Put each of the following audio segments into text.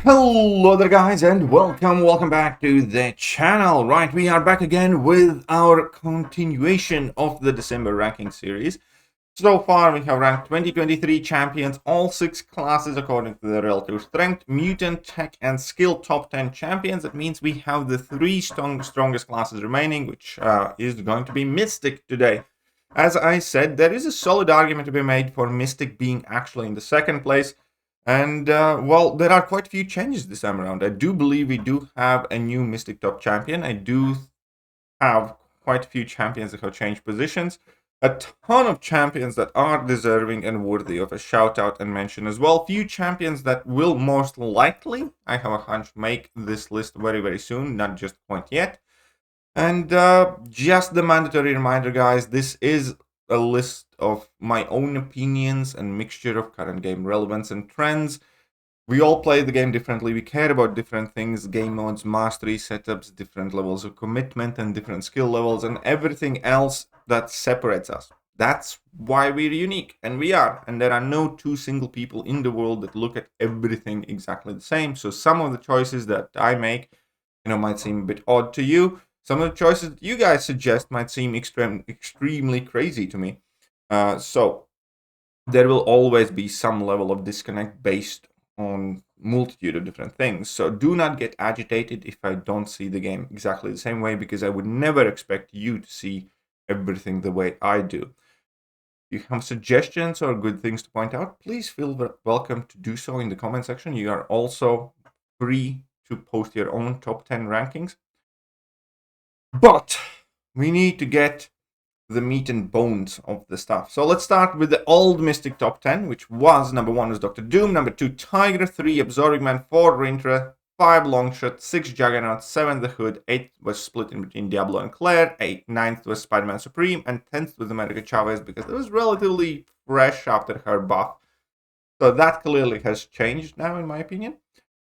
Hello there guys and welcome back to the channel. Right, we are back again with our continuation of the December ranking series. So far we have ranked 2023 champions, all 6 classes according to their relative strength, mutant, tech and skill top 10 champions. That means we have the 3 strongest classes remaining, which is going to be Mystic today. As I said, there is a solid argument to be made for Mystic being actually in the second place. And, well, there are quite a few changes this time around. I do believe we do have a new Mystic top champion. I do have quite a few champions that have changed positions. A ton of champions that are deserving and worthy of a shout out and mention as well. Few champions that will most likely, I have a hunch, make this list very, very soon, not just quite yet. And just the mandatory reminder, guys, this is a list of my own opinions and mixture of current game relevance and trends. We all play the game differently. We care about different things, game modes, mastery setups, different levels of commitment and different skill levels and everything else that separates us. That's why we're unique, and we are. And there are no two single people in the world that look at everything exactly the same. So some of the choices that I make, might seem a bit odd to you. Some of the choices that you guys suggest might seem extremely crazy to me. So there will always be some level of disconnect based on multitude of different things. So do not get agitated if I don't see the game exactly the same way, because I would never expect you to see everything the way I do. If you have suggestions or good things to point out, please feel welcome to do so in the comment section. You are also free to post your own top 10 rankings. But we need to get the meat and bones of the stuff. So let's start with the old Mystic top 10, which was number 1 was Dr. Doom, number 2 Tigra, 3 Absorbing Man, 4 Rintra, 5 Longshot, 6 Juggernaut, 7 The Hood, 8 was split in between Diablo and Claire, 9th was SpiderMan Supreme, and 10th was America Chavez, because it was relatively fresh after her buff. So that clearly has changed now, in my opinion.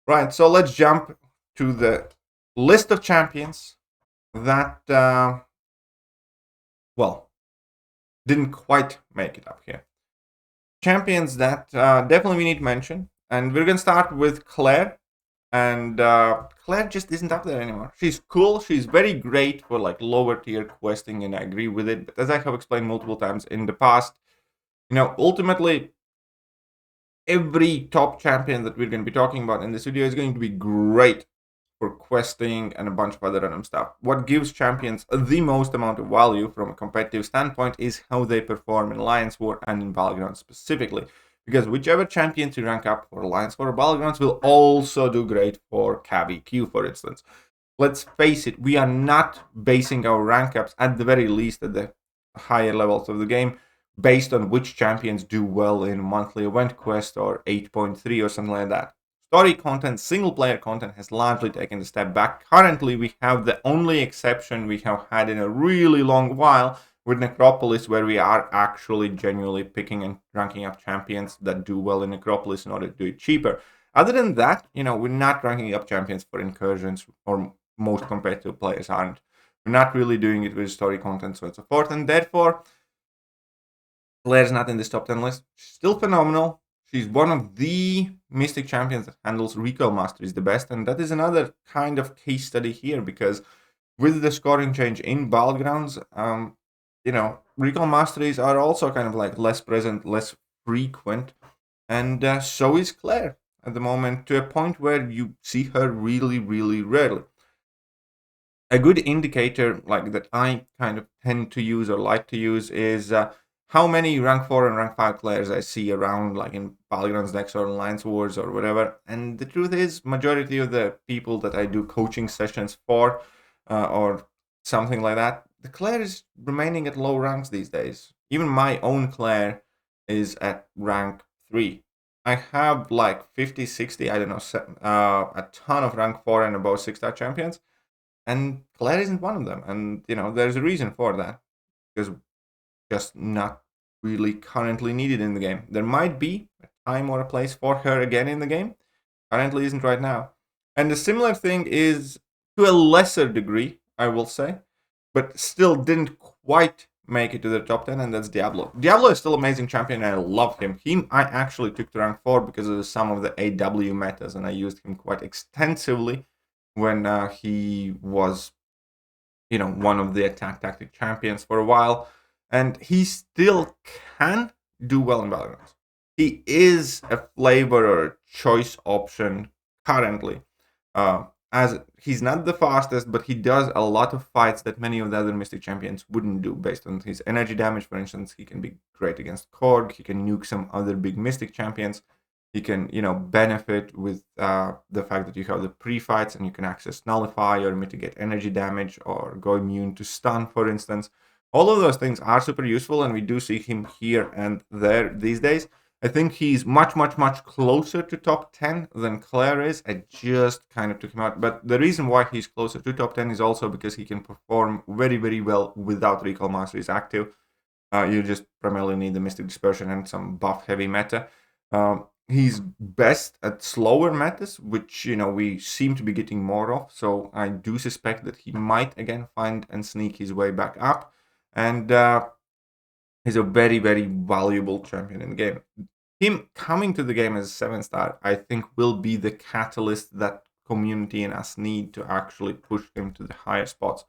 Right, so let's jump to the list of champions that, well, didn't quite make it up here. Champions that definitely we need to mention, and we're going to start with Claire. And Claire just isn't up there anymore. She's cool, she's very great for like lower tier questing, and I agree with it. But as I have explained multiple times in the past, ultimately, every top champion that we're going to be talking about in this video is going to be great for questing and a bunch of other random stuff. What gives champions the most amount of value from a competitive standpoint is how they perform in Alliance War and in Battlegrounds specifically. Because whichever champions you rank up for Alliance War or Battlegrounds will also do great for KVQ, for instance. Let's face it, we are not basing our rank ups, at the very least at the higher levels of the game, based on which champions do well in monthly event quest or 8.3 or something like that. Story content, single player content has largely taken a step back. Currently, we have the only exception we have had in a really long while with Necropolis, where we are actually genuinely picking and ranking up champions that do well in Necropolis in order to do it cheaper. Other than that, we're not ranking up champions for incursions, or most competitive players aren't. We're not really doing it with story content, so on and so forth, and therefore, Claire's not in this top 10 list. She's still phenomenal. She's one of the Mystic champions that handles recoil masteries the best, and that is another kind of case study here, because with the scoring change in Battlegrounds, recoil masteries are also kind of like less present, less frequent, and so is Claire at the moment, to a point where you see her really, really rarely. A good indicator like that I kind of tend to use or like to use is how many rank 4 and rank 5 players I see around, like in Battlegrounds decks or Alliance Wars or whatever. And the truth is, majority of the people that I do coaching sessions for or something like that, the Claire is remaining at low ranks these days. Even my own Claire is at rank 3. I have like 50, 60, I don't know, a ton of rank 4 and above 6-star champions. And Claire isn't one of them. And, there's a reason for that. Because just not really currently needed in the game. There might be a time or a place for her again in the game. Currently isn't right now. And the similar thing is, to a lesser degree, I will say, but still didn't quite make it to the top 10, and that's Diablo. Diablo is still an amazing champion, and I love him. I actually took to rank 4 because of some of the AW metas, and I used him quite extensively when he was, one of the attack tactic champions for a while. And he still can do well in Battlegrounds. He is a flavor or a choice option currently. As he's not the fastest, but he does a lot of fights that many of the other Mystic champions wouldn't do based on his energy damage. For instance, he can be great against Korg, he can nuke some other big Mystic champions, he can, benefit with the fact that you have the pre-fights and you can access Nullify or mitigate energy damage or go immune to stun, for instance. All of those things are super useful, and we do see him here and there these days. I think he's much, much, much closer to top 10 than Claire is. I just kind of took him out. But the reason why he's closer to top 10 is also because he can perform very, very well without Recall Mastery is active. You just primarily need the Mystic Dispersion and some buff-heavy meta. He's best at slower metas, which, we seem to be getting more of. So I do suspect that he might, again, find and sneak his way back up. And he's a very, very valuable champion in the game. Him coming to the game as a 7-star, I think, will be the catalyst that community and us need to actually push him to the higher spots.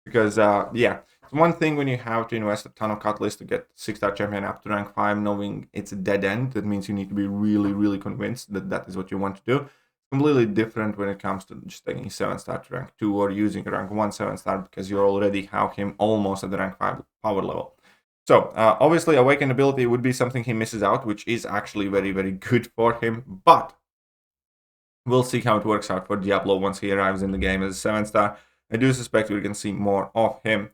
Because, it's one thing when you have to invest a ton of catalysts to get 6-star champion up to rank 5, knowing it's a dead end. That means you need to be really, really convinced that that is what you want to do. It's completely different when it comes to just taking 7-star to rank 2 or using a rank 1 7-star because you already have him almost at the rank 5 power level. So, obviously, Awakened ability would be something he misses out, which is actually very, very good for him. But we'll see how it works out for Diablo once he arrives in the game as a 7-star. I do suspect we can see more of him.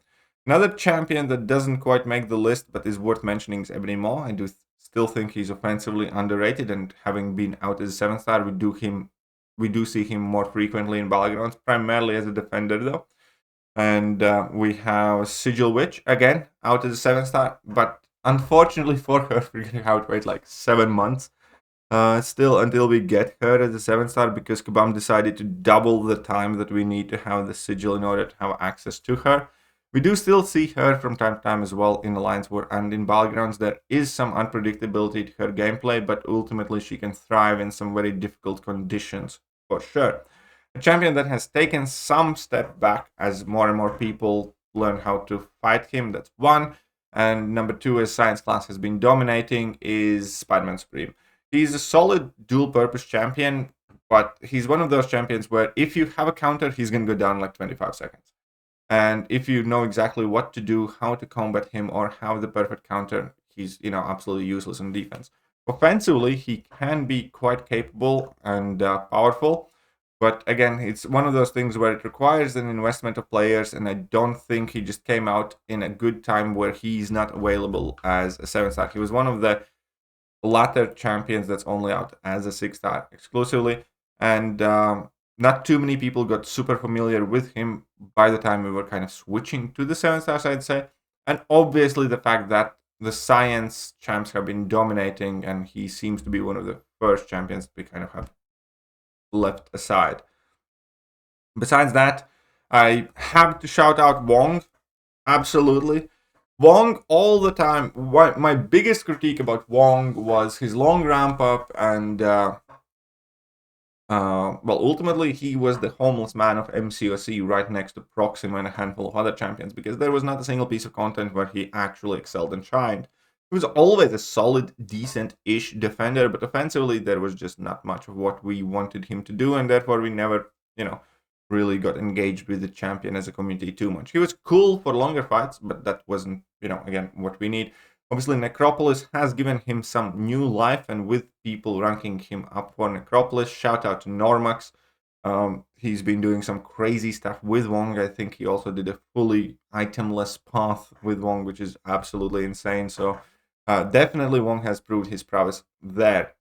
Another champion that doesn't quite make the list, but is worth mentioning, is Ebony Maw. I do still think he's offensively underrated, and having been out as a 7-star, we do see him more frequently in Battlegrounds, primarily as a defender, though. And we have Sigil Witch, again, out as a 7-star, but unfortunately for her, we're going to have to wait like 7 months still until we get her as a 7-star, because Kabam decided to double the time that we need to have the Sigil in order to have access to her. We do still see her from time to time as well in Alliance War and in Battlegrounds. There is some unpredictability to her gameplay, but ultimately she can thrive in some very difficult conditions, for sure. A champion that has taken some step back as more and more people learn how to fight him, that's one. And number 2, as Science class has been dominating, is Spider-Man Supreme. He's a solid dual-purpose champion, but he's one of those champions where if you have a counter, he's going to go down like 25 seconds. And if you know exactly what to do, how to combat him, or have the perfect counter, he's, absolutely useless in defense. Offensively, he can be quite capable and powerful. But again, it's one of those things where it requires an investment of players, and I don't think he just came out in a good time where he's not available as a 7-star. He was one of the latter champions that's only out as a 6-star exclusively, and not too many people got super familiar with him by the time we were kind of switching to the 7-stars, I'd say. And obviously the fact that the Science champs have been dominating, and he seems to be one of the first champions we kind of have left aside. Besides that, I have to shout out Wong. Absolutely. Wong all the time. My biggest critique about Wong was his long ramp up, and ultimately he was the homeless man of MCOC right next to Proxima and a handful of other champions, because there was not a single piece of content where he actually excelled and shined. He was always a solid, decent-ish defender, but offensively there was just not much of what we wanted him to do, and therefore we never, really got engaged with the champion as a community too much. He was cool for longer fights, but that wasn't, again, what we need. Obviously, Necropolis has given him some new life, and with people ranking him up for Necropolis, shout out to Normax. He's been doing some crazy stuff with Wong. I think he also did a fully itemless path with Wong, which is absolutely insane. So definitely Wong has proved his prowess there.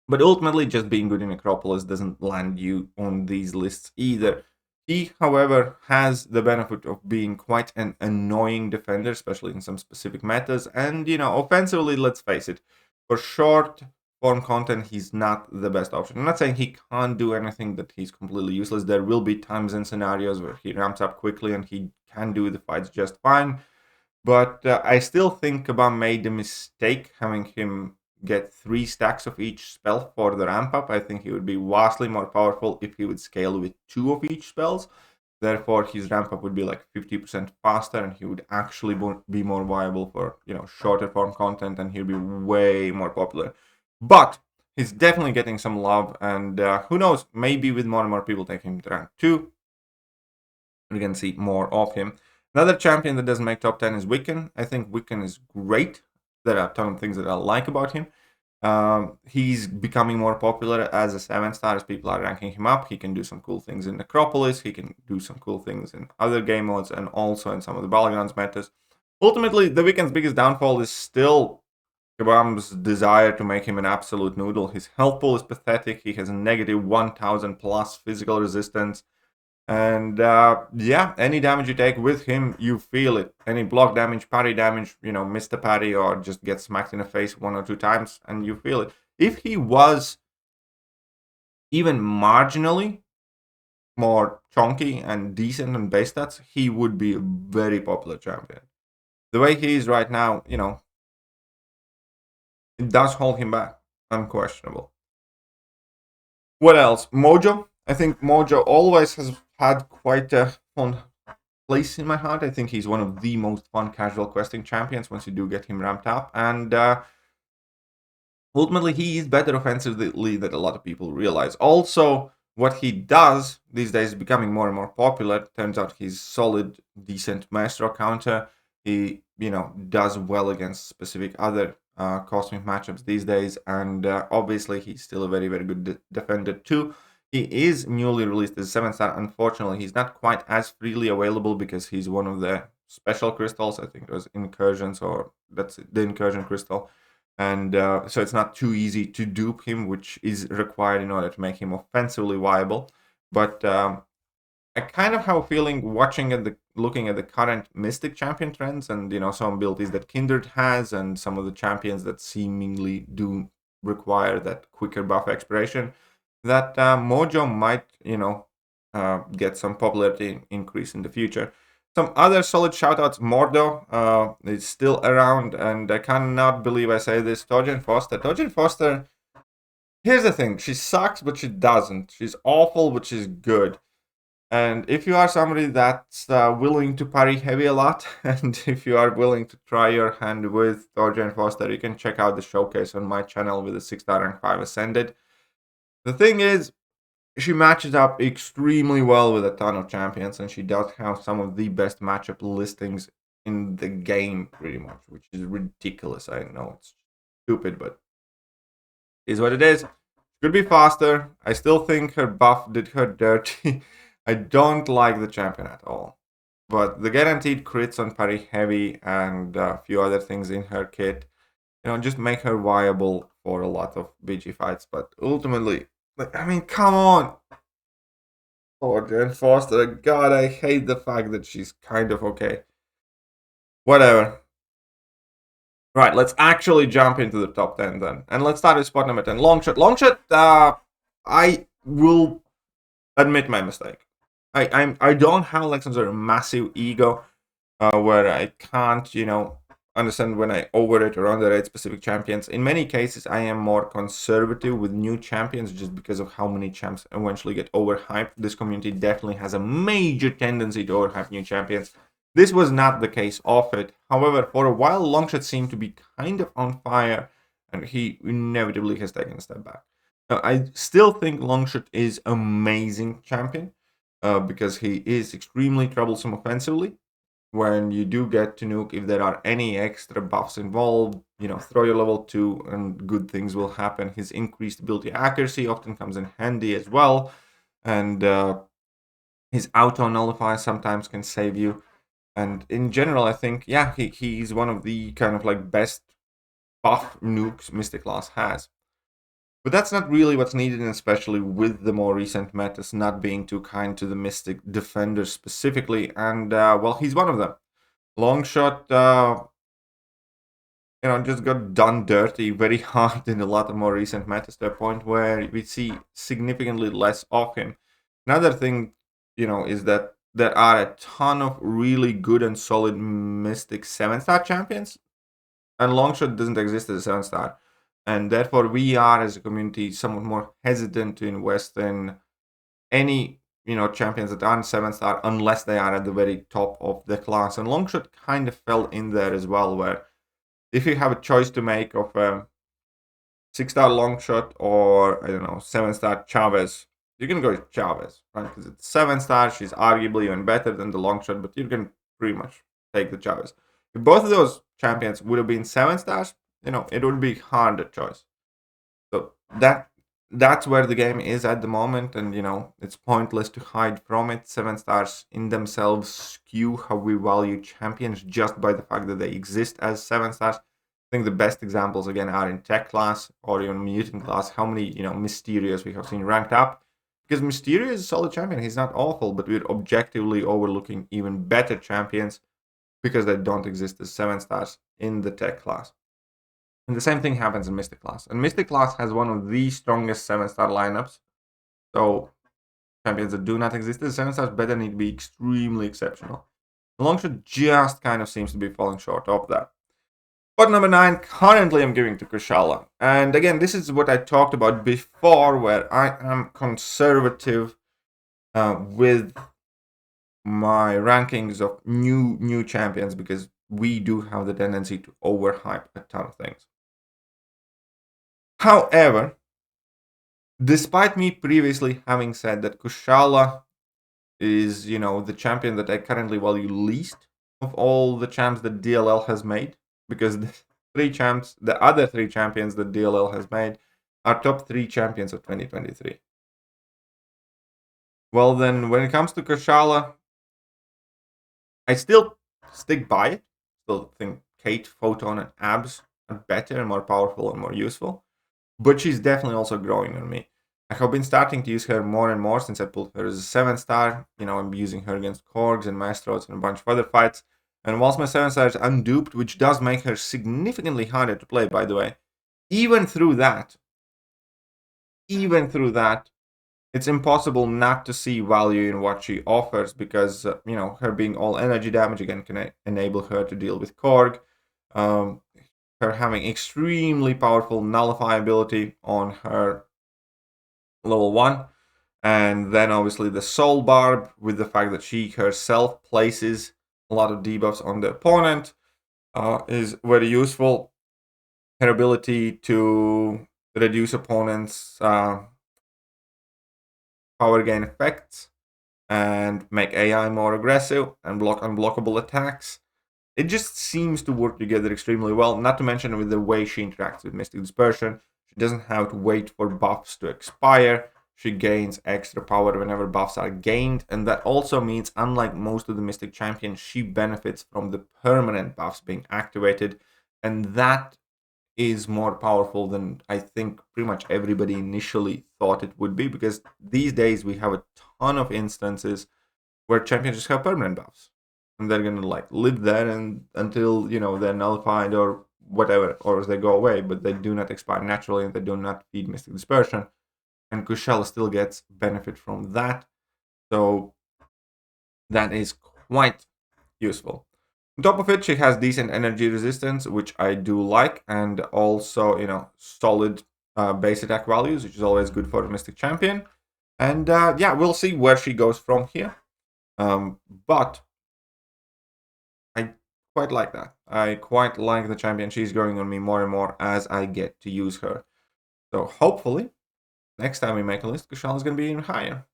But ultimately, just being good in Necropolis doesn't land you on these lists either. He, however, has the benefit of being quite an annoying defender, especially in some specific metas. And, offensively, let's face it, for short form content, he's not the best option. I'm not saying he can't do anything, that he's completely useless. There will be times and scenarios where he ramps up quickly and he can do the fights just fine. But I still think Kabam made a mistake having him get 3 stacks of each spell for the ramp up. I think he would be vastly more powerful if he would scale with 2 of each spells. Therefore, his ramp up would be like 50% faster, and he would actually be more viable for, you know, shorter form content, and he'd be way more popular. But he's definitely getting some love, and who knows, maybe with more and more people taking him to rank 2, we can see more of him. Another champion that doesn't make top 10 is Wiccan. I think Wiccan is great. There are a ton of things that I like about him. He's becoming more popular as a 7-star as people are ranking him up. He can do some cool things in Necropolis. He can do some cool things in other game modes and also in some of the Battlegrounds metas. Ultimately, the Wiccan's biggest downfall is still Kabam's desire to make him an absolute noodle. His health pool is pathetic. He has a negative 1000 plus physical resistance. And yeah, any damage you take with him, you feel it. Any block damage, parry damage, you know, miss the parry or just get smacked in the face 1 or 2 times, and you feel it. If he was even marginally more chunky and decent on base stats, he would be a very popular champion. The way he is right now, you know, it does hold him back. Unquestionable. What else? Mojo. I think Mojo always has had quite a fun place in my heart. I think he's one of the most fun casual questing champions once you do get him ramped up. And ultimately, he is better offensively than a lot of people realize. Also, what he does these days is becoming more and more popular. Turns out he's solid, decent maestro counter. He, you know, does well against specific other cosmic matchups these days. And obviously, he's still a very, very good defender too. He is newly released as a 7-star. Unfortunately, he's not quite as freely available because he's one of the special crystals. I think it was incursions, or that's the incursion crystal. And so it's not too easy to dupe him, which is required in order to make him offensively viable. But I kind of have a feeling looking at the current Mystic champion trends and, you know, some abilities that Kindred has and some of the champions that seemingly do require that quicker buff expiration, that Mojo might, you know, get some popularity increase in the future. Some other solid shoutouts. Mordo is still around, and I cannot believe I say this. Torgen Foster. Torgen Foster, here's the thing. She sucks, but she doesn't. She's awful, but she's good. And if you are somebody that's willing to parry heavy a lot, and if you are willing to try your hand with Torgen Foster, you can check out the showcase on my channel with the 6-star rank 5 Ascended. The thing is, she matches up extremely well with a ton of champions, and she does have some of the best matchup listings in the game, pretty much, which is ridiculous. I know it's stupid, but it is what it is. She could be faster. I still think her buff did her dirty. I don't like the champion at all. But the guaranteed crits on parry heavy and a few other things in her kit, you know, just make her viable for a lot of BG fights. But ultimately, like, I mean, come on. Oh, Jen Foster, God, I hate the fact that she's kind of okay. Whatever. Right, let's actually jump into the top 10 then. And let's start with spot number 10, Longshot. Longshot, I will admit my mistake. I don't have like some sort of massive ego where I can't, you know, understand when I overrate or underrate specific champions. In many cases, I am more conservative with new champions just because of how many champs eventually get overhyped. This community definitely has a major tendency to overhype new champions. This was not the case of it. However, for a while, Longshot seemed to be kind of on fire, and he inevitably has taken a step back. Now, I still think Longshot is an amazing champion because he is extremely troublesome offensively. When you do get to nuke, if there are any extra buffs involved, you know, throw your level 2 and good things will happen. His increased ability accuracy often comes in handy as well. And his auto nullifier sometimes can save you. And in general, I think, yeah, he's one of the kind of like best buff nukes Mystic class has. But that's not really what's needed, and especially with the more recent metas not being too kind to the Mystic defenders specifically. And, well, he's one of them. Longshot, you know, just got done dirty very hard in a lot of more recent metas to a point where we see significantly less of him. Another thing, you know, is that there are a ton of really good and solid Mystic 7-star champions, and Longshot doesn't exist as a 7-star. And therefore, we are, as a community, somewhat more hesitant to invest in any, champions that aren't 7-star unless they are at the very top of the class. And Longshot kind of fell in there as well, where if you have a choice to make of a 6-star Longshot or, 7-star Chavez, you're going to go with Chavez, right? Because it's 7-star, she's arguably even better than the Longshot, but you can pretty much take the Chavez. If both of those champions would have been 7-stars, it would be harder choice. So that's where the game is at the moment, and it's pointless to hide from it. 7-stars in themselves skew how we value champions just by the fact that they exist as 7-stars. I think the best examples again are in tech class or even mutant class. How many Mysterios we have seen ranked up, because Mysterio is a solid champion. He's not awful, but we're objectively overlooking even better champions because they don't exist as 7-stars in the tech class. And the same thing happens in Mystic class. And Mystic class has one of the strongest 7-star lineups. So champions that do not exist as 7-stars better need to be extremely exceptional. Longshot just kind of seems to be falling short of that. Spot number 9, currently I'm giving to Kushala. And again, this is what I talked about before, where I am conservative with my rankings of new champions, because we do have the tendency to overhype a ton of things. However, despite me previously having said that Kushala is, the champion that I currently value least of all the champs that DLL has made, because the other 3 champions that DLL has made are top 3 champions of 2023. Well, then, when it comes to Kushala, I still stick by it. Still think Kate, Photon, and Abs are better and more powerful and more useful. But she's definitely also growing on me. I have been starting to use her more and more since I pulled her as a 7-star. I'm using her against Korgs and Maestros and a bunch of other fights. And whilst my 7-star is unduped, which does make her significantly harder to play, by the way, even through that, it's impossible not to see value in what she offers, because, her being all energy damage, again, can enable her to deal with Korg. Her having extremely powerful nullify ability on her level 1. And then obviously the Soul Barb, with the fact that she herself places a lot of debuffs on the opponent, is very useful. Her ability to reduce opponents' power gain effects and make AI more aggressive and block unblockable attacks. It just seems to work together extremely well, not to mention with the way she interacts with Mystic Dispersion. She doesn't have to wait for buffs to expire. She gains extra power whenever buffs are gained, and that also means, unlike most of the Mystic champions, she benefits from the permanent buffs being activated, and that is more powerful than I think pretty much everybody initially thought it would be, because these days we have a ton of instances where champions just have permanent buffs, and they're gonna live there and until they're nullified or whatever, or as they go away, but they do not expire naturally and they do not feed Mystic Dispersion. And Kushala still gets benefit from that. So that is quite useful. On top of it, she has decent energy resistance, which I do like, and also, solid base attack values, which is always good for a Mystic champion. And we'll see where she goes from here. But I quite like that. I quite like the champion. She's growing on me more and more as I get to use her. So hopefully, next time we make a list, Kushala is going to be even higher.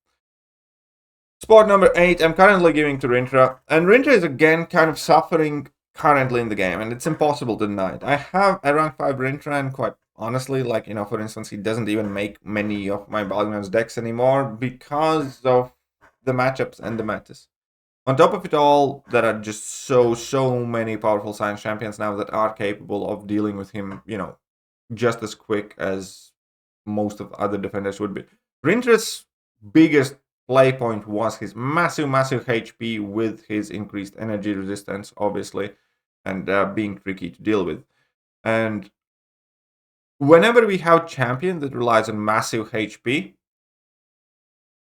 Spot number 8, I'm currently giving to Rintra. And Rintra is again kind of suffering currently in the game, and it's impossible to deny it. I have a rank 5 Rintra, and quite honestly, for instance, he doesn't even make many of my Balgram's decks anymore because of the matchups and the metas. On top of it all, there are just so many powerful science champions now that are capable of dealing with him, just as quick as most of the other defenders would be. Rintra's biggest play point was his massive HP with his increased energy resistance, obviously, and being tricky to deal with. And whenever we have champion that relies on massive HP,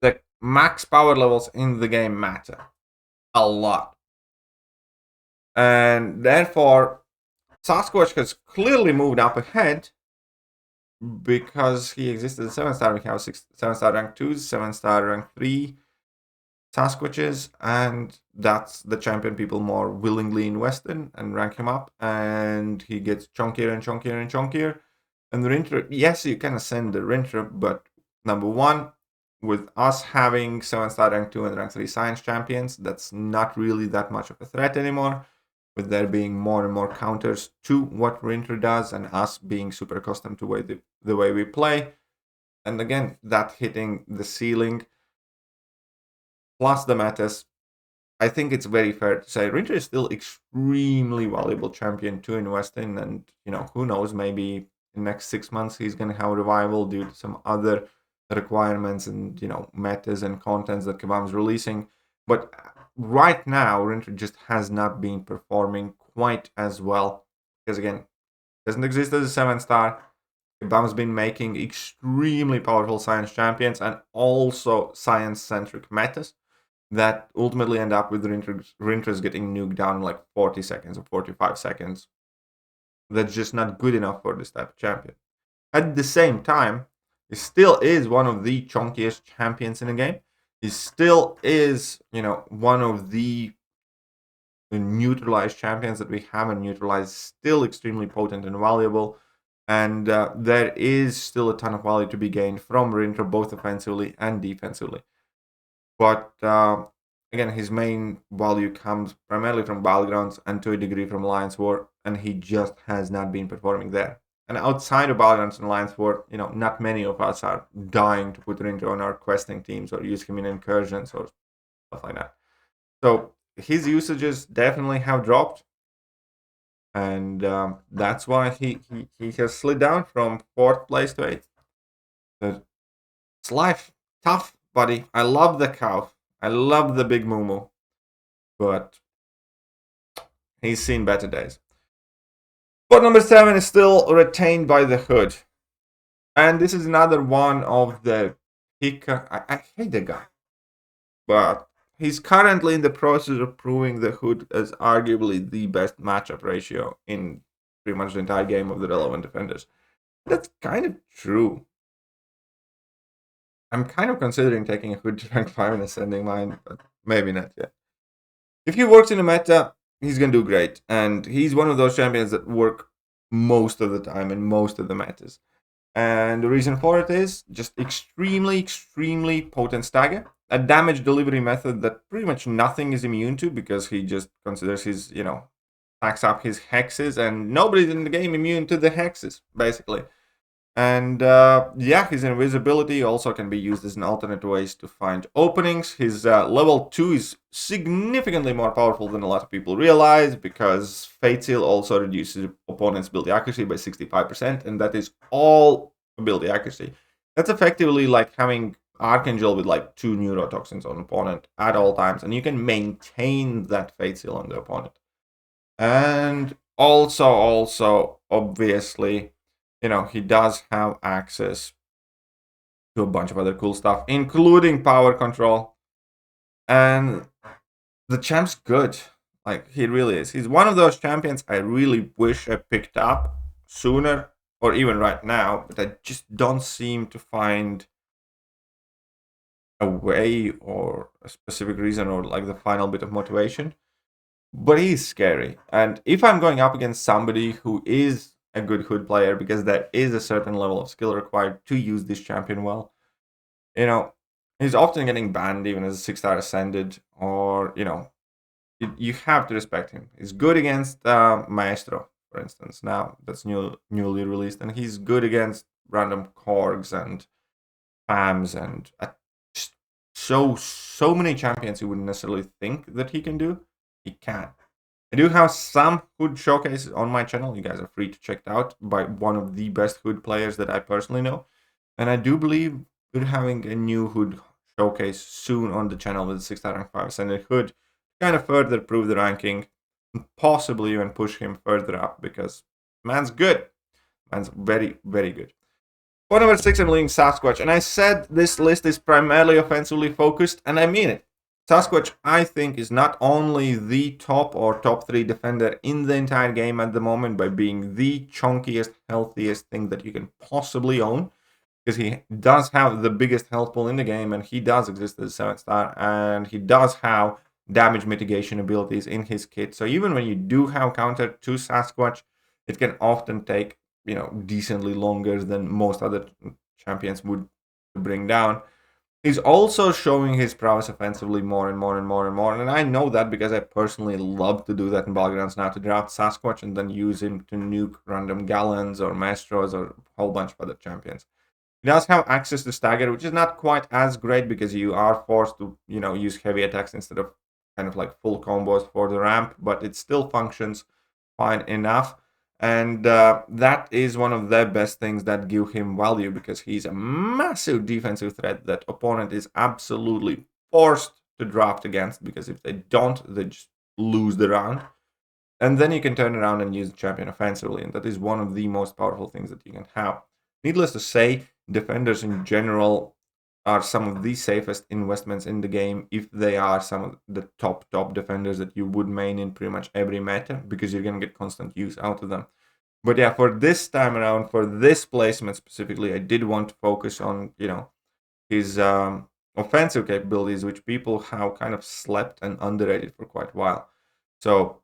the max power levels in the game matter. a lot. And therefore, Sasquatch has clearly moved up ahead because he exists as a 7-star. We have 7-star rank 2s, 7-star rank 3 Sasquatches, and that's the champion people more willingly invest in and rank him up, and he gets chunkier and chunkier and chunkier. And the Rintra, yes, you can ascend the Rintra, but number one, with us having 7-star rank 2 and rank 3 science champions, that's not really that much of a threat anymore, with there being more and more counters to what Rintra does, and us being super accustomed to the way we play. And again, that hitting the ceiling, plus the metas, I think it's very fair to say Rintra is still extremely valuable champion to invest in, and who knows, maybe in the next 6 months he's going to have a revival due to some other requirements and metas and contents that Kabam's releasing. But right now Rintra just has not been performing quite as well, because again, doesn't exist as a 7-star. Kabam's been making extremely powerful science champions and also science-centric metas that ultimately end up with Rintra's getting nuked down in like 40 seconds or 45 seconds. That's just not good enough for this type of champion. At the same time, he still is one of the chunkiest champions in the game. He still is, one of the neutralized champions that we haven't neutralized, still extremely potent and valuable. And there is still a ton of value to be gained from Rintra, both offensively and defensively. But again, his main value comes primarily from Battlegrounds and to a degree from Alliance War, and he just has not been performing there. And outside of Battlegrounds and Alliance War, not many of us are dying to put Rintra on our questing teams or use him in incursions or stuff like that. So his usages definitely have dropped, and that's why he has slid down from 4th place to 8th. But it's life. Tough, buddy. I love the cow. I love the big moo, but he's seen better days. Spot number 7 is still retained by the Hood. And this is another one of the I hate the guy. But he's currently in the process of proving the Hood as arguably the best matchup ratio in pretty much the entire game of the relevant defenders. That's kind of true. I'm kind of considering taking a Hood to rank 5 and ascending mine, but maybe not yet. If he works in a meta, he's going to do great. And he's one of those champions that work most of the time in most of the metas. And the reason for it is just extremely, extremely potent stagger. A damage delivery method that pretty much nothing is immune to, because he just considers his, stacks up his hexes, and nobody's in the game immune to the hexes, basically. And his invisibility also can be used as an alternate ways to find openings. His level 2 is significantly more powerful than a lot of people realize, because Fate Seal also reduces opponent's ability accuracy by 65%, and that is all ability accuracy. That's effectively like having Archangel with like 2 neurotoxins on opponent at all times, and you can maintain that Fate Seal on the opponent. And also, obviously, he does have access to a bunch of other cool stuff, including power control. And the champ's good. Like, he really is. He's one of those champions I really wish I picked up sooner, or even right now, but I just don't seem to find a way or a specific reason or like the final bit of motivation. But he's scary. And if I'm going up against somebody who is a good Hood player, because there is a certain level of skill required to use this champion well, he's often getting banned even as a 6-star ascended, or you have to respect him. He's good against Maestro, for instance, now that's newly released, and he's good against random Korgs and Fams and just so many champions you wouldn't necessarily think that he can do. He can. I do have some Hood showcases on my channel. You guys are free to check it out by one of the best Hood players that I personally know. And I do believe we're having a new Hood showcase soon on the channel with 6-star rank 5 ascended Hood to kind of further prove the ranking and possibly even push him further up, because man's good. Man's very, very good. Point number 6, I'm leaving Sasquatch. And I said this list is primarily offensively focused, and I mean it. Sasquatch, I think, is not only the top or top 3 defender in the entire game at the moment by being the chunkiest, healthiest thing that you can possibly own, because he does have the biggest health pool in the game, and he does exist as a 7-star, and he does have damage mitigation abilities in his kit. So even when you do have counter to Sasquatch, it can often take, decently longer than most other champions would bring down. He's also showing his prowess offensively more and more and more and more. And I know that because I personally love to do that in Battlegrounds now, to draft Sasquatch and then use him to nuke random Gallons or Maestros or a whole bunch of other champions. He does have access to Stagger, which is not quite as great because you are forced to, use heavy attacks instead of kind of like full combos for the ramp, but it still functions fine enough. And that is one of the best things that give him value, because he's a massive defensive threat that opponent is absolutely forced to draft against, because if they don't, they just lose the round. And then you can turn around and use the champion offensively, and that is one of the most powerful things that you can have. Needless to say, defenders in general are some of the safest investments in the game if they are some of the top defenders that you would main in pretty much every meta, because you're going to get constant use out of them. But yeah, for this time around, for this placement specifically, I did want to focus on, his offensive capabilities, which people have kind of slept and underrated for quite a while. So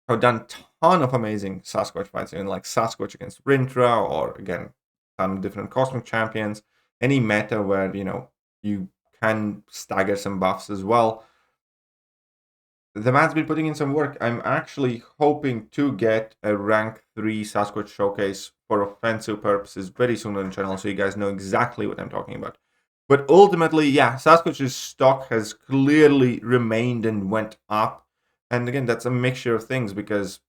I've done a ton of amazing Sasquatch fights, like Sasquatch against Rintra, or again, ton of different cosmic champions, any meta where, you can stagger some buffs as well. The man's been putting in some work. I'm actually hoping to get a rank 3 Sasquatch showcase for offensive purposes very soon on the channel, so you guys know exactly what I'm talking about. But ultimately, yeah, Sasquatch's stock has clearly remained and went up. And again, that's a mixture of things, because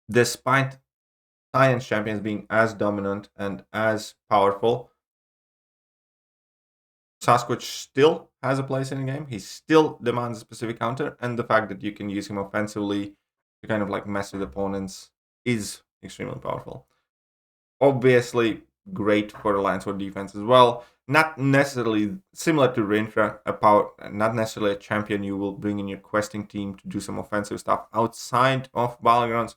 despite Science champions being as dominant and as powerful, Sasquatch still has a place in the game. He still demands a specific counter, and the fact that you can use him offensively to kind of like mess with opponents is extremely powerful. Obviously, great for Alliance War defense as well. Not necessarily similar to Rintra, not necessarily a champion you will bring in your questing team to do some offensive stuff outside of Battlegrounds,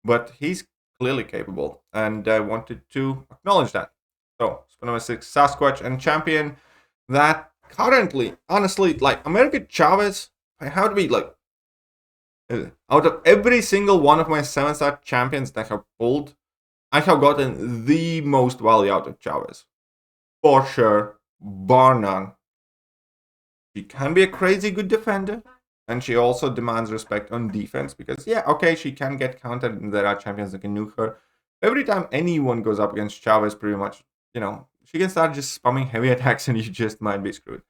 but he's clearly capable, and I wanted to acknowledge that. So, spot number 6, Sasquatch, and champion that currently, honestly, like American Chavez, I have to be like, out of every single one of my 7-star champions that I have pulled, I have gotten the most value out of Chavez. For sure, bar none. She can be a crazy good defender, and she also demands respect on defense, because, yeah, okay, she can get countered, and there are champions that can nuke her. Every time anyone goes up against Chavez, pretty much, she can start just spamming heavy attacks and you just might be screwed.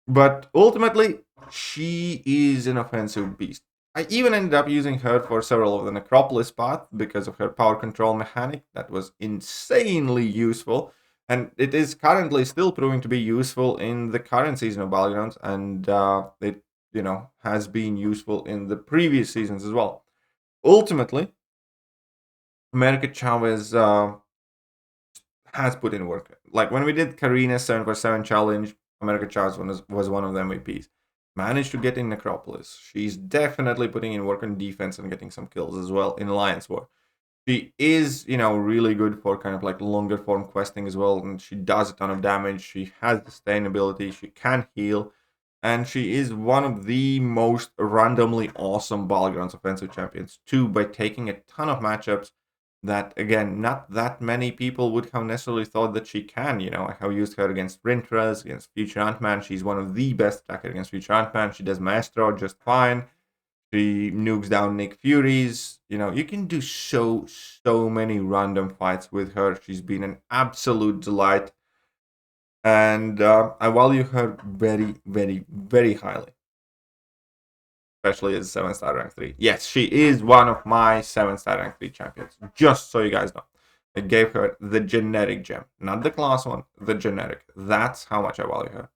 But ultimately, she is an offensive beast. I even ended up using her for several of the Necropolis path because of her power control mechanic. That was insanely useful. And it is currently still proving to be useful in the current season of Battlegrounds. And it, has been useful in the previous seasons as well. Ultimately, America Chavez has put in work. Like when we did Karina's 7x7 challenge, America Chavez was one of the MVPs. Managed to get in Necropolis. She's definitely putting in work on defense and getting some kills as well in Alliance War. She is, really good for kind of like longer form questing as well, and she does a ton of damage. She has sustainability, she can heal, and she is one of the most randomly awesome Battlegrounds offensive champions too, by taking a ton of matchups that, again, not that many people would have necessarily thought that she can. I have used her against Rintras, against Future Ant-Man. She's one of the best attackers against Future Ant-Man. She does Maestro just fine. She nukes down Nick Furies. You can do so many random fights with her. She's been an absolute delight. And I value her very, very, very highly. Especially as a 7-star rank 3. Yes, she is one of my 7-star rank 3 champions. Just so you guys know. I gave her the generic gem. Not the class one, the generic. That's how much I value her.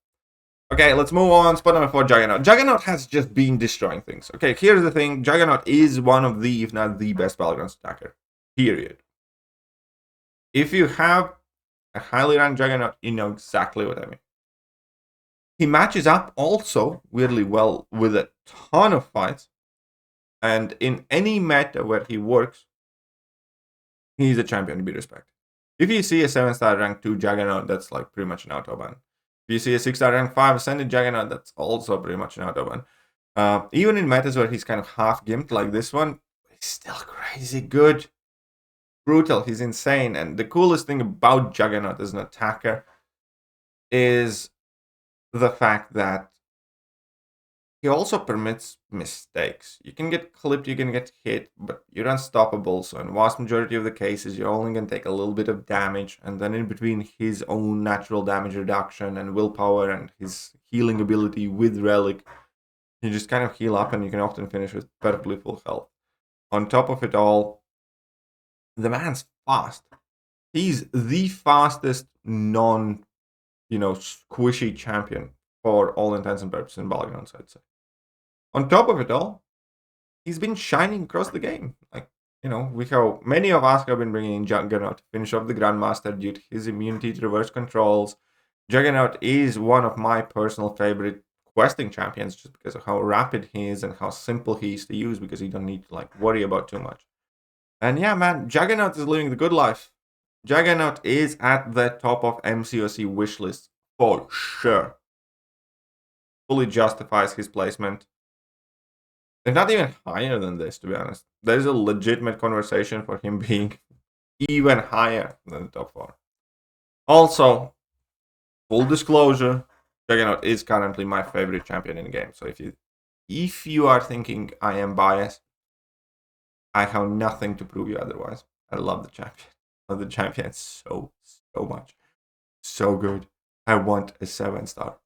Okay, let's move on. Spot number 4, Juggernaut. Juggernaut has just been destroying things. Okay, here's the thing. Juggernaut is one of the, if not the best Battlegrounds attacker. Period. If you have a highly ranked Juggernaut, you know exactly what I mean. He matches up also weirdly well with a ton of fights. And in any meta where he works, he's a champion to be respected. If you see a 7-star rank 2 Juggernaut, that's like pretty much an autoban. If you see a 6-star rank 5 Ascended Juggernaut, that's also pretty much an autoban. Even in metas where he's kind of half gimped like this one, he's still crazy good. Brutal, he's insane. And the coolest thing about Juggernaut as an attacker is the fact that he also permits mistakes. You can get clipped, you can get hit, but you're unstoppable. So in the vast majority of the cases, you're only going to take a little bit of damage. And then in between his own natural damage reduction and willpower and his healing ability with Relic, you just kind of heal up and you can often finish with perfectly full health. On top of it all, the man's fast. He's the fastest squishy champion for all intents and purposes in Battlegrounds, I'd say. On top of it all, he's been shining across the game. Many of us have been bringing in Juggernaut to finish off the Grandmaster due to his immunity to reverse controls. Juggernaut is one of my personal favorite questing champions just because of how rapid he is and how simple he is to use because you don't need to worry about too much. And yeah, man, Juggernaut is living the good life. Juggernaut is at the top of MCOC wish list for sure. Fully justifies his placement. If not even higher than this, to be honest. There's a legitimate conversation for him being even higher than the top 4. Also, full disclosure, Juggernaut is currently my favorite champion in the game. So if you are thinking I am biased, I have nothing to prove you otherwise. I love the champion. I love the champion so much. So good. I want a 7-star.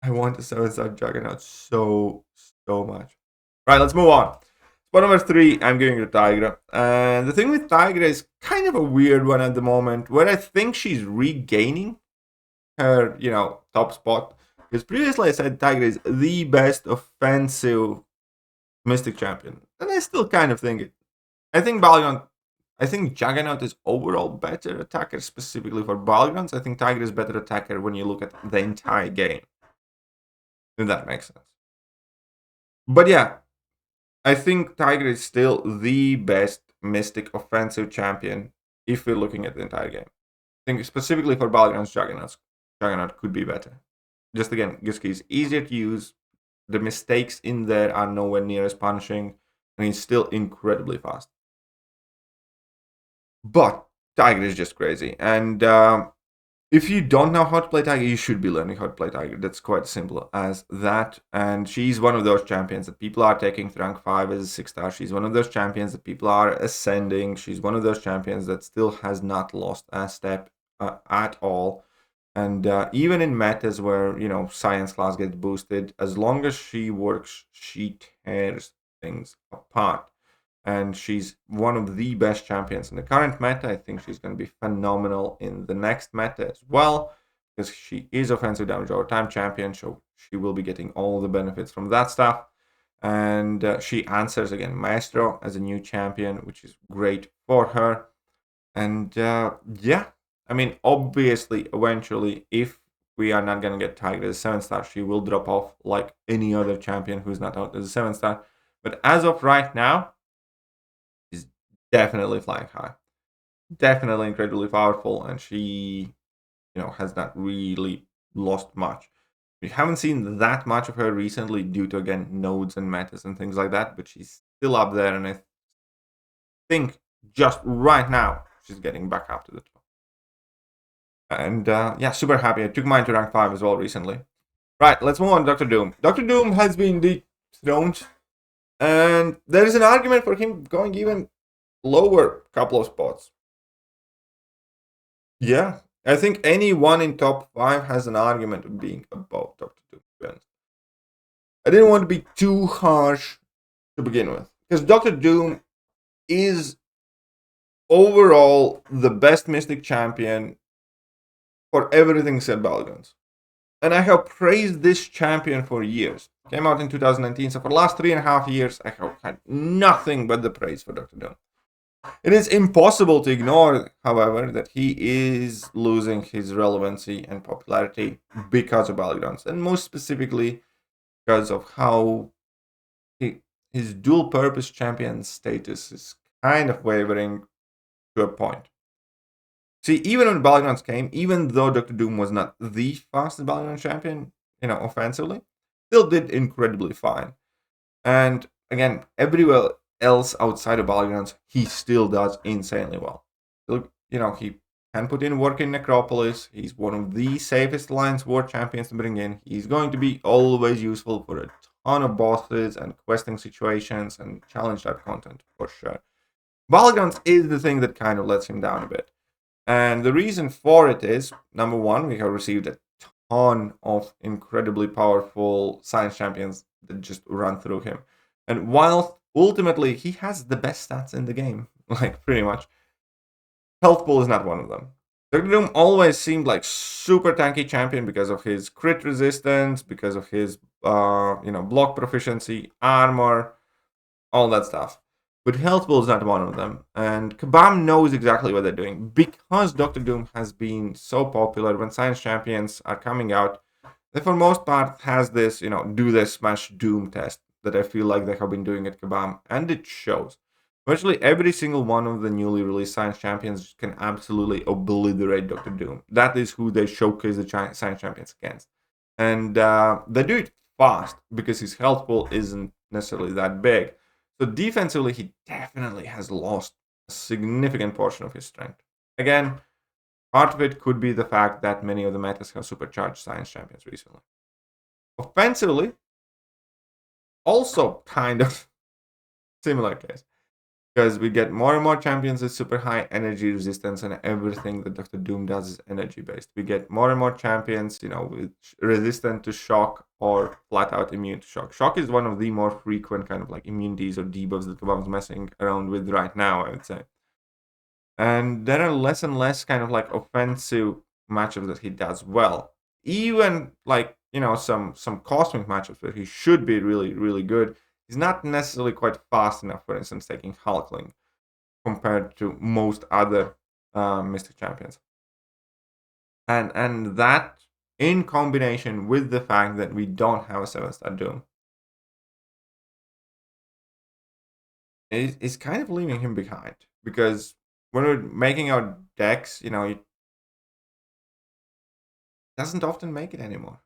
I want a 7-star Juggernaut so much. Right, let's move on. Spot number 3, I'm giving it to Tigra. And the thing with Tigra is kind of a weird one at the moment, where I think she's regaining her, top spot. Because previously I said Tigra is the best offensive Mystic champion. And I still kind of think it. I think Juggernaut is overall better attacker, specifically for Battlegrounds. I think Tigra is better attacker when you look at the entire game. If that makes sense. But yeah, I think Tigra is still the best Mystic offensive champion if we're looking at the entire game. I think specifically for Battlegrounds, Juggernaut could be better. Just again, Guski is easier to use. The mistakes in there are nowhere near as punishing, and he's still incredibly fast. But Tigra is just crazy, and if you don't know how to play Tigra, you should be learning how to play Tigra. That's quite simple as that. And she's one of those champions that people are taking to rank 5 as a 6-star. She's one of those champions that people are ascending. She's one of those champions that still has not lost a step at all. And even in metas where, science class gets boosted, as long as she works, she tears things apart. And she's one of the best champions in the current meta. I think she's going to be phenomenal in the next meta as well, because she is offensive damage over time champion, so she will be getting all the benefits from that stuff. And she answers again Maestro as a new champion, which is great for her. And yeah, I mean, obviously, eventually, if we are not going to get Tigra as a 7-star, she will drop off like any other champion who's not out as a 7-star. But as of right now, definitely flying high, definitely incredibly powerful, and she, has not really lost much. We haven't seen that much of her recently due to, again, nodes and metas and things like that, but she's still up there, and I think just right now she's getting back up to the top. And yeah, super happy. I took mine to rank 5 as well recently. Right, let's move on to Dr. Doom. Dr. Doom has been dethroned, and there is an argument for him going even lower couple of spots. Yeah, I think anyone in top 5 has an argument of being above Dr. Doom. I didn't want to be too harsh to begin with, because Dr. Doom is overall the best Mystic champion for everything said Battlegrounds. And I have praised this champion for years. Came out in 2019, so for the last 3.5 years, I have had nothing but the praise for Dr. Doom. It is impossible to ignore, however, that he is losing his relevancy and popularity because of Battlegrounds, and most specifically because of how his dual-purpose champion status is kind of wavering to a point. See, even when Battlegrounds came, even though Dr. Doom was not the fastest Battlegrounds champion, offensively, still did incredibly fine. And again, everywhere else outside of Battlegrounds, he still does insanely well. Look, he can put in work in Necropolis. He's one of the safest Alliance War champions to bring in. He's going to be always useful for a ton of bosses and questing situations and challenge type content for sure. Battlegrounds is the thing that kind of lets him down a bit. And the reason for it is, number one, we have received a ton of incredibly powerful science champions that just run through him. And while ultimately he has the best stats in the game, like pretty much, health pool is not one of them. Dr. Doom always seemed like super tanky champion because of his crit resistance, because of his block proficiency, armor, all that stuff. But health pool is not one of them. And Kabam knows exactly what they're doing. Because Dr. Doom has been so popular when science champions are coming out, they for most part has this, do this smash Doom test that I feel like they have been doing at Kabam. And it shows. Virtually every single one of the newly released science champions can absolutely obliterate Dr. Doom. That is who they showcase the science champions against. And they do it fast because his health pool isn't necessarily that big. So defensively, he definitely has lost a significant portion of his strength. Again, part of it could be the fact that many of the metas have supercharged science champions recently. Offensively, also kind of similar case. Because we get more and more champions with super high energy resistance, and everything that Dr. Doom does is energy based. We get more and more champions, with resistant to shock or flat out immune to shock. Shock is one of the more frequent kind of like immunities or debuffs that Kabam's messing around with right now, I would say. And there are less and less kind of like offensive matchups that he does well. Even like, some cosmic matchups where he should be really, really good. He's not necessarily quite fast enough, for instance, taking Hulkling compared to most other Mystic champions. And that, in combination with the fact that we don't have a 7-star Doom, is kind of leaving him behind. Because when we're making our decks, it doesn't often make it anymore.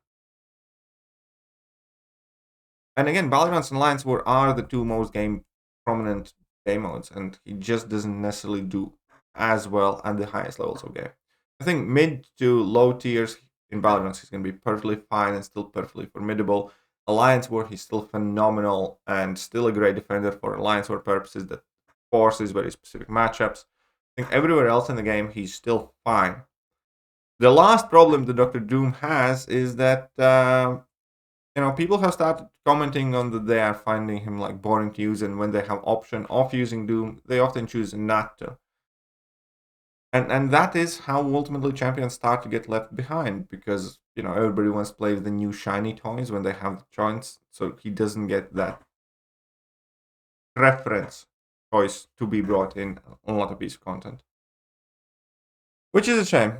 And again, Battlegrounds and Alliance War are the two most prominent game modes, and he just doesn't necessarily do as well at the highest levels of game. I think mid to low tiers in Battlegrounds he's going to be perfectly fine and still perfectly formidable. Alliance War, he's still phenomenal and still a great defender for Alliance War purposes that forces very specific matchups. I think everywhere else in the game he's still fine. The last problem that Dr. Doom has is that people have started commenting on that they are finding him like boring to use, and when they have option of using Doom, they often choose not to. And that is how ultimately champions start to get left behind, because everybody wants to play with the new shiny toys when they have the choice, so he doesn't get that reference choice to be brought in on a lot of piece of content, which is a shame.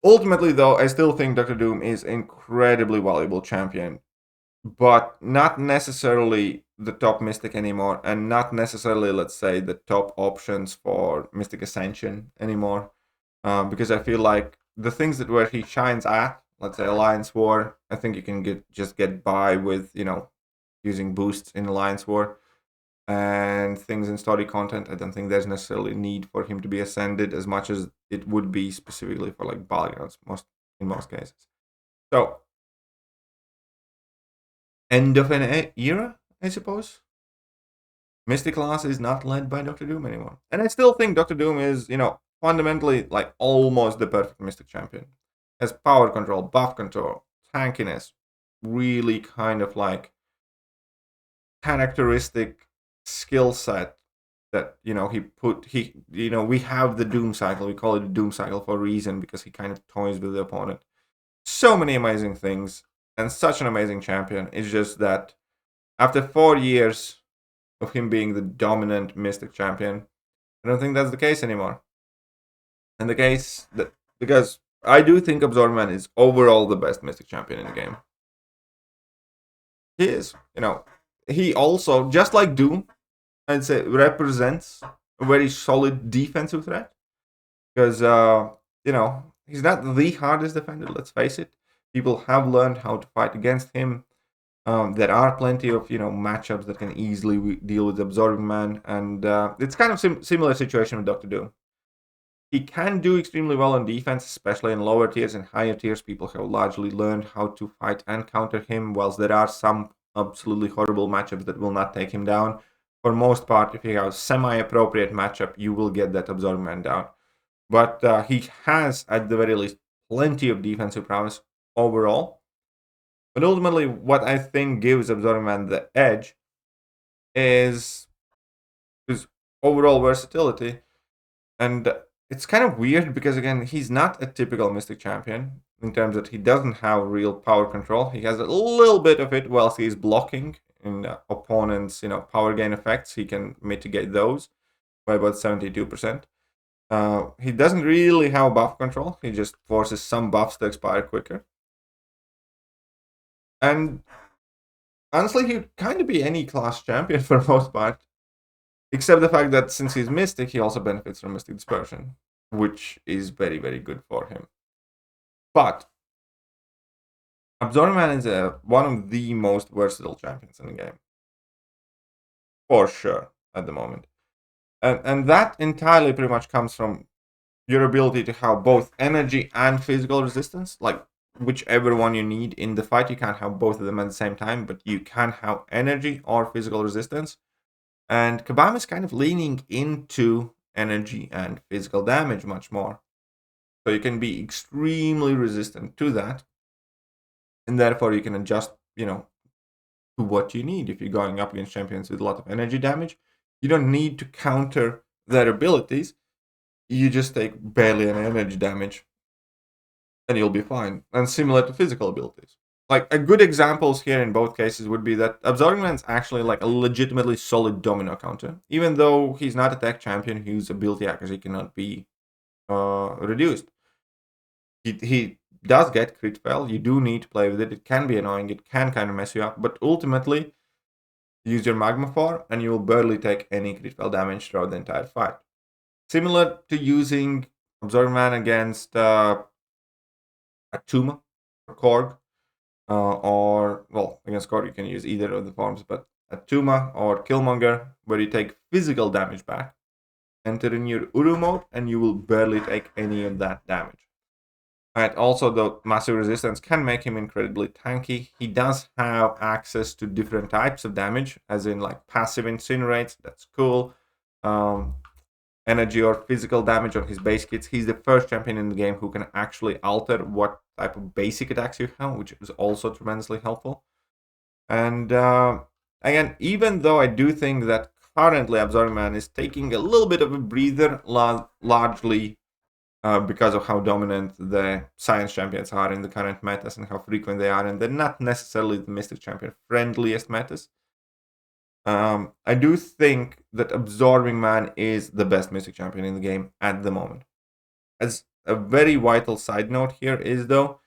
Ultimately, though, I still think Dr. Doom is an incredibly valuable champion, but not necessarily the top Mystic anymore, and not necessarily, let's say, the top options for Mystic Ascension anymore, because I feel like the things that where he shines at, let's say Alliance War, I think you can just get by with, using boosts in Alliance War, and things in story content. I don't think there's necessarily need for him to be ascended as much as it would be specifically for like Battlegrounds in most cases. So end of an era, I suppose. Mystic class is not led by Dr. Doom anymore. And I still think Dr. Doom is, fundamentally like almost the perfect Mystic champion. Has power control, buff control, tankiness, really kind of like characteristic skill set that, we have the Doom cycle. We call it the Doom cycle for a reason, because he kind of toys with the opponent. So many amazing things, and such an amazing champion. It's just that after 4 years of him being the dominant Mystic champion, I don't think that's the case anymore. And the case that because I do think Absorbman is overall the best Mystic champion in the game. He is, he also, just like Doom, I'd say represents a very solid defensive threat. Because he's not the hardest defender, let's face it. People have learned how to fight against him. There are plenty of matchups that can easily deal with Absorbing Man, and it's kind of similar situation with Doctor Doom. He can do extremely well on defense, especially in lower tiers and higher tiers. People have largely learned how to fight and counter him, whilst there are some absolutely horrible matchups that will not take him down. For most part, if you have a semi-appropriate matchup, you will get that Absorbing Man down. But he has, at the very least, plenty of defensive prowess overall. But ultimately, what I think gives Absorbing Man the edge is his overall versatility. And it's kind of weird because, again, he's not a typical Mystic champion in terms that he doesn't have real power control. He has a little bit of it whilst he's blocking in opponents' power gain effects. He can mitigate those by about 72%. He doesn't really have buff control. He just forces some buffs to expire quicker. And honestly, he would kind of be any class champion for the most part. Except the fact that since he's Mystic, he also benefits from Mystic Dispersion, which is very, very good for him. But Absorbing Man is one of the most versatile champions in the game. For sure, at the moment. And that entirely pretty much comes from your ability to have both energy and physical resistance, like whichever one you need in the fight. You can't have both of them at the same time, but you can have energy or physical resistance. And Kabam is kind of leaning into energy and physical damage much more. So you can be extremely resistant to that. And therefore you can adjust, to what you need. If you're going up against champions with a lot of energy damage, you don't need to counter their abilities. You just take barely any energy damage. And you'll be fine. And similar to physical abilities. Like, a good examples here in both cases would be that Absorbing Man's actually like a legitimately solid domino counter. Even though he's not a tech champion, whose ability accuracy cannot be reduced. He does get crit fail. You do need to play with it. It can be annoying. It can kind of mess you up. But ultimately, use your Magma Form and you will barely take any crit fail damage throughout the entire fight. Similar to using Absorbing Man against Atuma or Korg. Against Korg you can use either of the forms, but Atuma or Killmonger, where you take physical damage back, enter in your Uru mode, and you will barely take any of that damage. And also, the massive resistance can make him incredibly tanky. He does have access to different types of damage, as in like passive incinerates, that's cool. Energy or physical damage on his base kits. He's the first champion in the game who can actually alter what type of basic attacks you have, which is also tremendously helpful. And again, even though I do think that currently Absorbing Man is taking a little bit of a breather, largely because of how dominant the science champions are in the current metas and how frequent they are, and they're not necessarily the Mystic champion friendliest metas. I do think that Absorbing Man is the best Mystic champion in the game at the moment. As a very vital side note here is, though,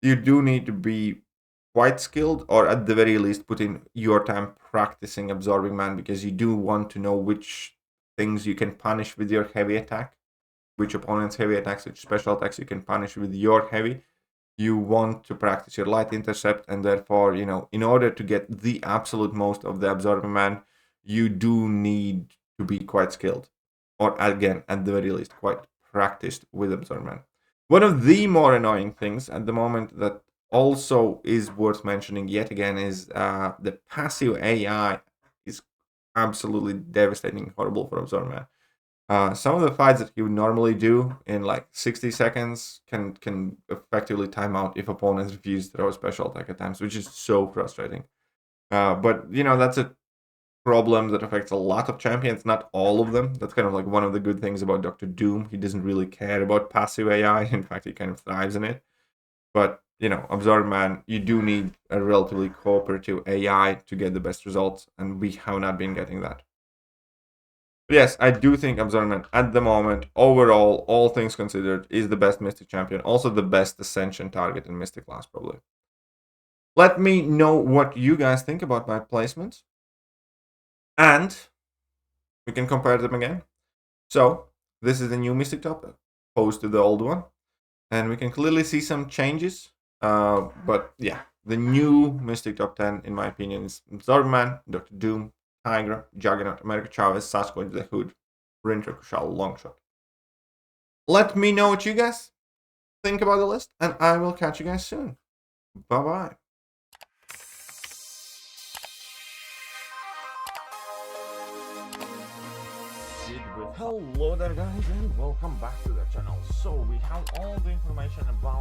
you do need to be quite skilled, or at the very least put in your time practicing Absorbing Man, because you do want to know which things you can punish with your heavy attack, which opponent's heavy attacks, which special attacks you can punish with your heavy. You want to practice your light intercept, and therefore, in order to get the absolute most of the Absorbing Man, you do need to be quite skilled, or again, at the very least, quite practiced with Absorbing Man. One of the more annoying things at the moment that also is worth mentioning yet again is the passive AI is absolutely devastating and horrible for Absorbing Man. Some of the fights that you would normally do in like 60 seconds can effectively time out if opponents refuse to throw special attack attempts, which is so frustrating. But that's a problem that affects a lot of champions, not all of them. That's kind of like one of the good things about Dr. Doom. He doesn't really care about passive AI. In fact, he kind of thrives in it. But, Absorbing Man, you do need a relatively cooperative AI to get the best results, and we have not been getting that. But yes, I do think Observant at the moment, overall, all things considered, is the best Mystic champion. Also the best Ascension target in Mystic class, probably. Let me know what you guys think about my placements. And we can compare them again. So, this is the new Mystic top, opposed to the old one. And we can clearly see some changes. But yeah, the new Mystic top 10, in my opinion, is SpiderMan, Dr. Doom, Tigra, Juggernaut, America Chavez, Sasquatch, the Hood, Rinter, Kushala, Longshot. Let me know what you guys think about the list, and I will catch you guys soon. Bye-bye. Hello there guys, and welcome back to the channel. So we have all the information about